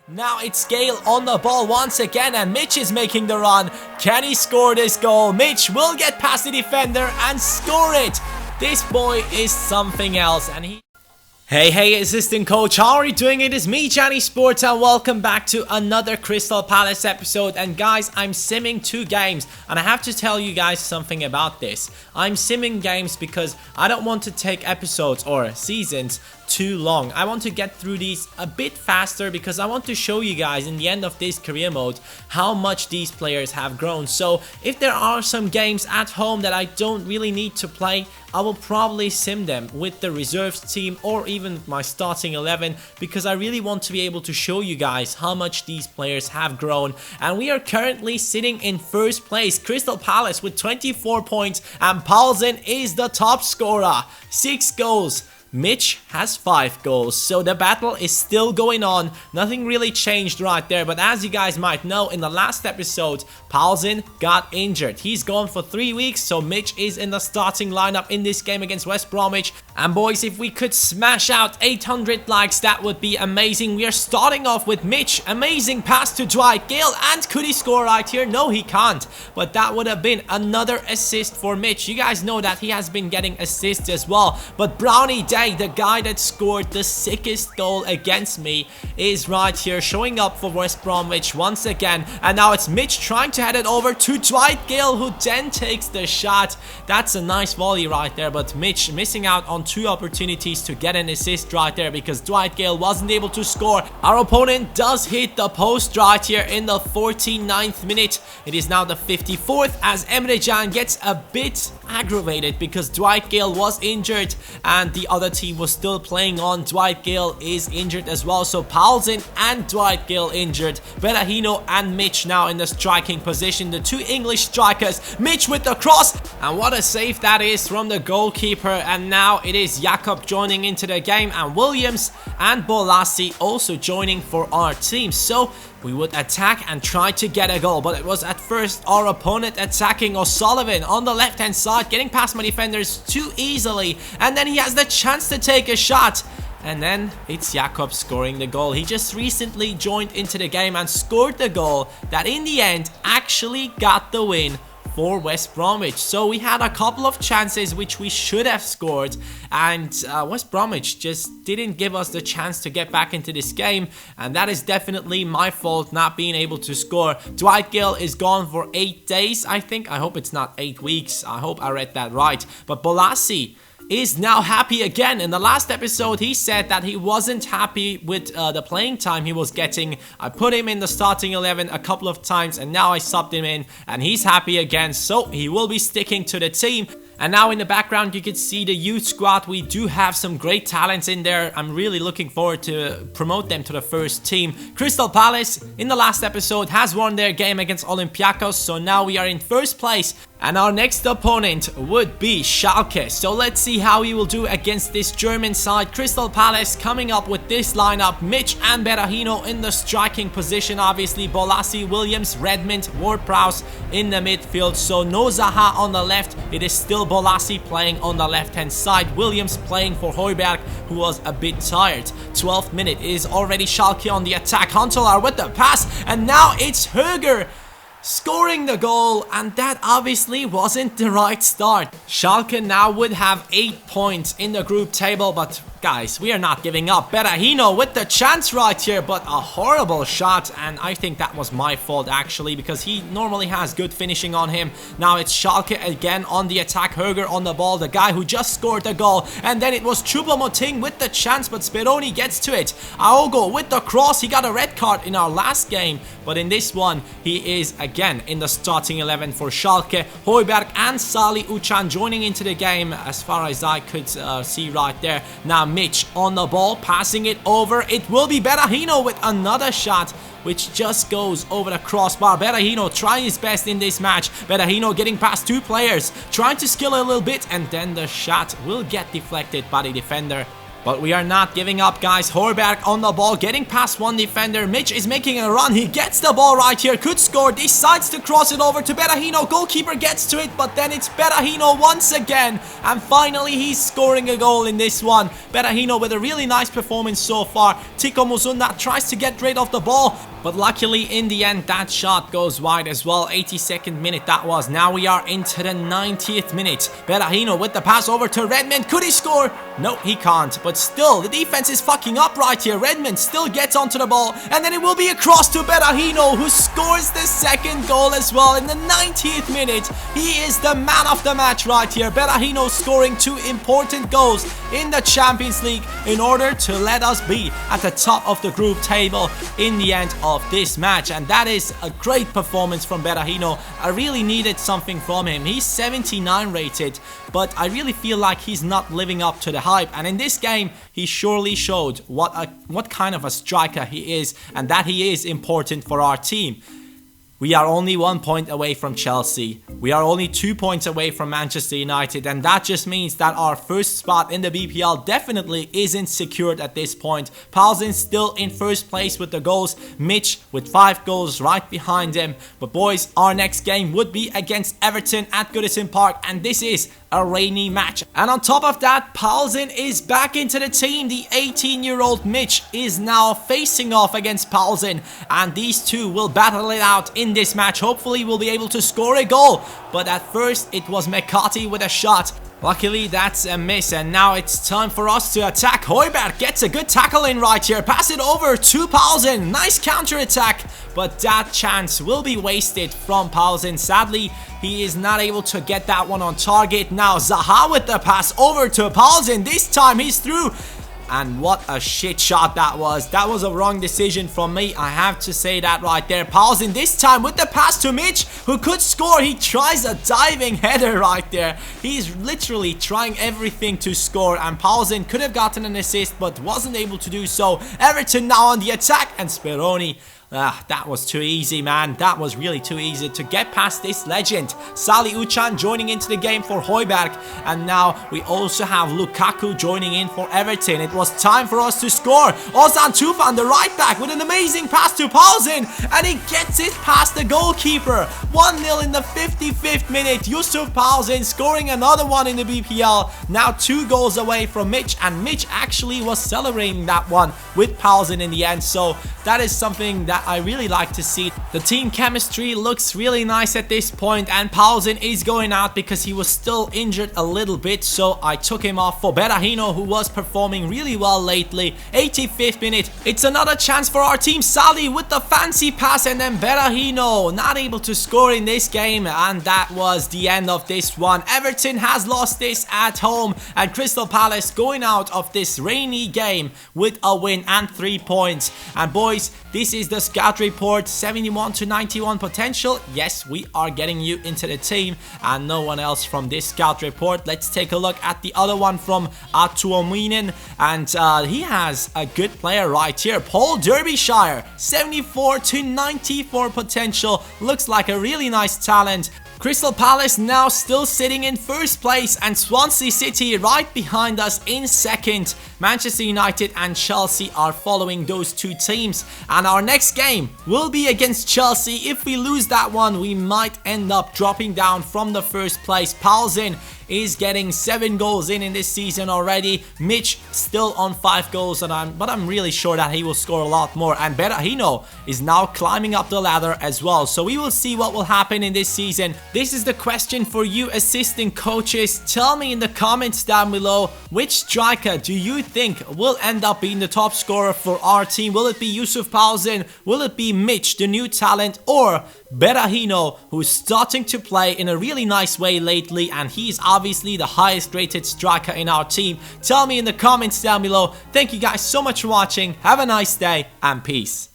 Now it's Gale on the ball once again, and Mitch is making the run. Can he score this goal? Mitch will get past the defender and score it. This boy is something else, and he... Hey, assistant coach, how are you doing? It is me, Johnny Sports, and welcome back to another Crystal Palace episode. And guys, I'm simming 2 games, and I have to tell you guys something about this. I'm simming games because I don't want to take episodes or seasons too long. I want to get through these a bit faster because I want to show you guys in the end of this career mode how much these players have grown. So if there are some games at home that I don't really need to play, I will probably sim them with the reserves team or even my starting 11, because I really want to be able to show you guys how much these players have grown. And we are currently sitting in first place, Crystal Palace with 24 points, and Paulsen is the top scorer, 6 goals. Mitch has 5 goals, so the battle is still going on. Nothing really changed right there, but as you guys might know, in the last episode, Paulsen got injured. He's gone for 3 weeks, so Mitch is in the starting lineup in this game against West Bromwich. And boys, if we could smash out 800 likes, that would be amazing. We are starting off with Mitch. Amazing pass to Dwight Gale, and could he score right here? No, he can't, but that would have been another assist for Mitch. You guys know that he has been getting assists as well, but Brownie Day, the guy that scored the sickest goal against me, is right here showing up for West Bromwich once again. And now it's Mitch trying to head it over to Dwight Gale, who then takes the shot. That's a nice volley right there, but Mitch missing out on 2 opportunities to get an assist right there because Dwight Gale wasn't able to score. Our opponent does hit the post right here in the 49th minute. It is now the 54th as Emre Can gets a bit aggravated because Dwight Gale was injured and the other team was still playing on. Dwight Gale is injured as well, so Paulsen and Dwight Gale injured. BERAHINOO and Mitch now in the striking position, the 2 English strikers. Mitch with the cross, and what a save that is from the goalkeeper. And now it is Jakob joining into the game, and Williams and Bolasie also joining for our team. So we would attack and try to get a goal, but it was at first our opponent attacking. O'Sullivan on the left hand side, getting past my defenders too easily, and then he has the chance to take a shot, and then it's Jakob scoring the goal. He just recently joined into the game and scored the goal that in the end actually got the win for West Bromwich. So we had a couple of chances which we should have scored, and West Bromwich just didn't give us the chance to get back into this game, and that is definitely my fault, not being able to score. Dwight Gale is gone for 8 days, I think. I hope it's not 8 weeks. I hope I read that right. But Bolasie is now happy again. In the last episode, he said that he wasn't happy with the playing time he was getting. I put him in the starting 11 a couple of times, and now I subbed him in, and he's happy again, so he will be sticking to the team. And now in the background you can see the youth squad. We do have some great talents in there. I'm really looking forward to promote them to the first team. Crystal Palace in the last episode has won their game against Olympiacos, so now we are in first place. And our next opponent would be Schalke. So let's see how he will do against this German side. Crystal Palace coming up with this lineup. Mitch and BERAHINOO in the striking position. Obviously Bolasie, Williams, Redmond, Ward-Prowse in the midfield. So no Zaha on the left. It is still Bolasie playing on the left hand side. Williams playing for Højbjerg, who was a bit tired. 12th minute is already Schalke on the attack. Huntelaar with the pass, and now it's Höger scoring the goal, and that obviously wasn't the right start. Schalke now would have 8 points in the group table, but guys, we are not giving up. BERAHINOO with the chance right here, but a horrible shot, and I think that was my fault actually, because he normally has good finishing on him. Now it's Schalke again on the attack. Höger on the ball, the guy who just scored the goal, and then it was Choupo-Moting with the chance, but Speroni gets to it. Aogo with the cross. He got a red card in our last game, but in this one he is again in the starting 11 for Schalke. Højbjerg and Salih Uçan joining into the game as far as I could see right there. Now Mitch on the ball, passing it over. It will be BERAHINOO with another shot, which just goes over the crossbar. BERAHINOO trying his best in this match. BERAHINOO getting past 2 players, trying to skill a little bit, and then the shot will get deflected by the defender. But we are not giving up, guys. Højbjerg on the ball, getting past one defender. Mitch is making a run. He gets the ball right here. Could score. Decides to cross it over to Berahino. Goalkeeper gets to it, but then it's Berahino once again. And finally, he's scoring a goal in this one. Berahino with a really nice performance so far. Tico Musunda tries to get rid of the ball, but luckily in the end that shot goes wide as well. 82nd minute that was. Now we are into the 90th minute. Berahino with the pass over to Redmond. Could he score? No, he can't. But still, the defense is fucking up right here. Redmond still gets onto the ball, and then it will be a cross to Berahino, who scores the second goal as well in the 90th minute. He is the man of the match right here. Berahino scoring 2 important goals in the Champions League in order to let us be at the top of the group table in the end of this match. And that is a great performance from Berahino. I really needed something from him. He's 79 rated, but I really feel like he's not living up to the hype. And in this game, he surely showed what kind of a striker he is, and that he is important for our team. We are only 1 point away from Chelsea. We are only 2 points away from Manchester United, and that just means that our first spot in the BPL definitely isn't secured at this point. Paulsen still in first place with the goals. Mitch with 5 goals right behind him. But boys, our next game would be against Everton at Goodison Park, and this is a rainy match. And on top of that, Paulsen is back into the team. The 18-year-old Mitch is now facing off against Paulsen, and these two will battle it out in this match. Hopefully we'll be able to score a goal, but at first it was McCarthy with a shot. Luckily that's a miss, and now it's time for us to attack. Højbjerg gets a good tackle in right here. Pass it over to Paulsen. Nice counter attack, but that chance will be wasted from Paulsen. Sadly, he is not able to get that one on target. Now Zaha with the pass over to Paulsen. This time he's through. And what a shit shot that was. That was a wrong decision from me. I have to say that right there. Paulsen this time with the pass to Mitch, who could score. He tries a diving header right there. He's literally trying everything to score. And Paulsen could have gotten an assist, but wasn't able to do so. Everton now on the attack, and Speroni. That was too easy, man. That was really too easy to get past this legend. Salih Uçan joining into the game for Højbjerg. And now we also have Lukaku joining in for Everton. It was time for us to score. Ozan Tufan, the right back, with an amazing pass to Paulsen. And he gets it past the goalkeeper. 1-0 in the 55th minute. Yusuf Paulsen scoring another one in the BPL. Now 2 goals away from Mitch. And Mitch actually was celebrating that one with Paulsen in the end. So that is something that I really like to see. The team chemistry looks really nice at this point, and Paulsen is going out because he was still injured a little bit, so I took him off for Berahino, who was performing really well lately. 85th minute, it's another chance for our team. Salih with the fancy pass, and then Berahino not able to score in this game, and that was the end of this one. Everton has lost this at home, and Crystal Palace going out of this rainy game with a win and 3 points. And boys, this is the scout report. 71 to 91 potential. Yes, we are getting you into the team, and no one else from this scout report. Let's take a look at the other one from Atuominen, and he has a good player right here. Paul Derbyshire, 74 to 94 potential. Looks like a really nice talent. Crystal Palace now still sitting in first place, and Swansea City right behind us in second. Manchester United and Chelsea are following those two teams, and our next game will be against Chelsea. If we lose that one, we might end up dropping down from the first place. Paulsen is getting 7 goals in this season already. Mitch still on 5 goals, but I'm really sure that he will score a lot more. And Berahino is now climbing up the ladder as well. So we will see what will happen in this season. This is the question for you assistant coaches. Tell me in the comments down below, which striker do you think will end up being the top scorer for our team? Will it be Yusuf Paulsen? Will it be Mitch, the new talent? Or Berahino, who's starting to play in a really nice way lately, and he's obviously the highest rated striker in our team? Tell me in the comments down below. Thank you guys so much for watching. Have a nice day, and peace.